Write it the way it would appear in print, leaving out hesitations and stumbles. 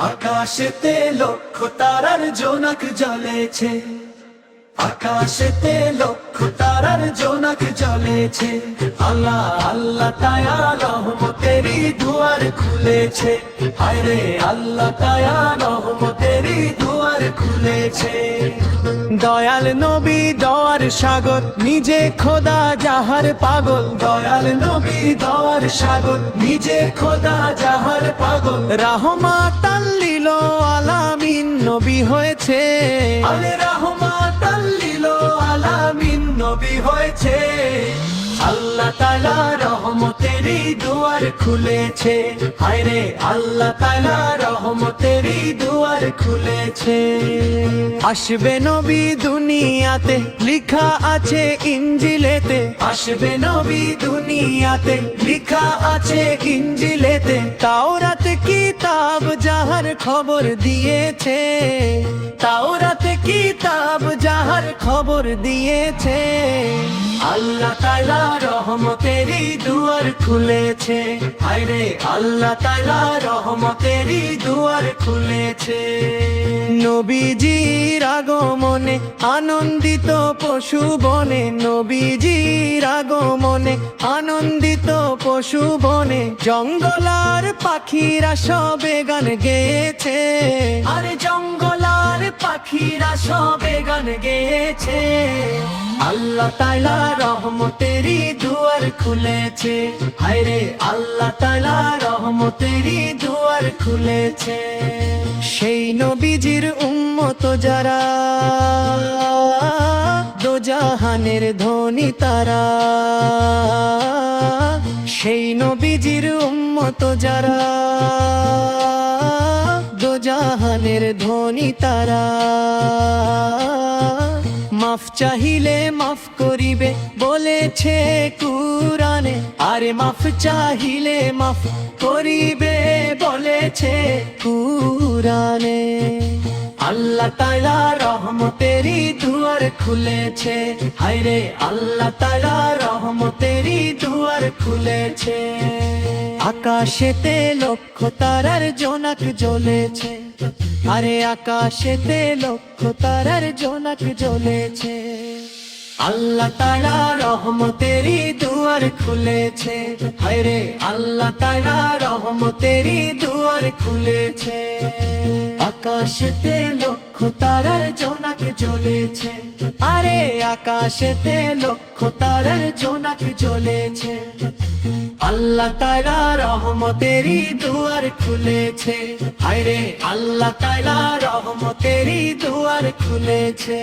আকাশেতে লক্ষ তারার জোনাক জ্বলেছে, আকাশেতে লক্ষ তারার জোনাক জ্বলেছে। আল্লাহ আল্লাহ তায়া রহমতেরই দুয়ার খুলেছে, হায়রে আল্লাহ তায়া রহমতেরই দুয়ার খুলেছে। দয়াল নবী দয়ার সাগর, নিজে খোদা যাহার পাগল। দয়াল নবী দয়ার সাগর, নিজে খোদা যাহার পাগল। রাহমাতাল লিল আলামিন নবী হয়েছে, আলে রাহমাতাল লিল আলামিন নবী হয়েছে। আল্লাহ তাআলা রহমতেরই দুয়ার খুলেছে, হায়রে আল্লাহ তাআলা রহমতেরই দুয়ার খুলেছে। আসবে নবী দুনিয়াতে, লিখা আছে ইনজিলেতে। আসবে নবী দুনিয়াতে, লিখা আছে ইনজিলেতে। তাওরাত কিতাব যাহার খবর দিয়েছে, তাওরাত কিতাব যাহার খবর দিয়েছে। আল্লাহ তাআলা রহমতেরই দুয়ার খুলেছে, হায়রে আল্লাহ তাআলা রহমতেরই দুয়ার খুলেছে। নবীজির আগমনে আনন্দিত পশু বনে, নবীজির আগমনে আনন্দিত পশু বনে। জঙ্গলার পাখিরা সবে গান গেয়েছে, আরে জঙ্গলার পাখিরা সবে গান গেয়েছে। আল্লাহ তাআলা রহমতেরই দুয়ার খুলেছে, হায়রে আল্লাহ তাআলা রহমতেরই দুয়ার খুলেছে। সেই নবীজির উম্মত যারা, দোজাহানের ধনী তারা। সেই নবীজির উম্মত যারা, দোজাহানের ধনী তারা। মাফ চাহিলে মাফ করিবে বলেছে কুরআনে, আরে মাফ চাহিলে মাফ করিবে বলেছে কুরআনে। আল্লাহ তাআলা রহমতেরই দুয়ার খুলেছে, হায়রে আল্লাহ তাআলা রহমতেরই দুয়ার খুলেছে। আকাশেতে লক্ষ তারার জোনাক জ্বলেছে, আরে আকাশেতে লক্ষ তারার জোনাক জ্বলেছে। আল্লাহ তাআলা রহমতেরই দুয়ার খুলেছে, হায়রে আল্লাহ তাআলা রহমতেরই দুয়ার খুলেছে। আকাশেতে লক্ষ তারার জোনাক জ্বলেছে, আরে আকাশেতে লক্ষ তারার জোনাক জ্বলেছে। আল্লাহ তাআলা রহমতেরই দুয়ার খুলেছে, হায়রে আল্লাহ তাআলা রহমতেরই দুয়ার খুলেছে।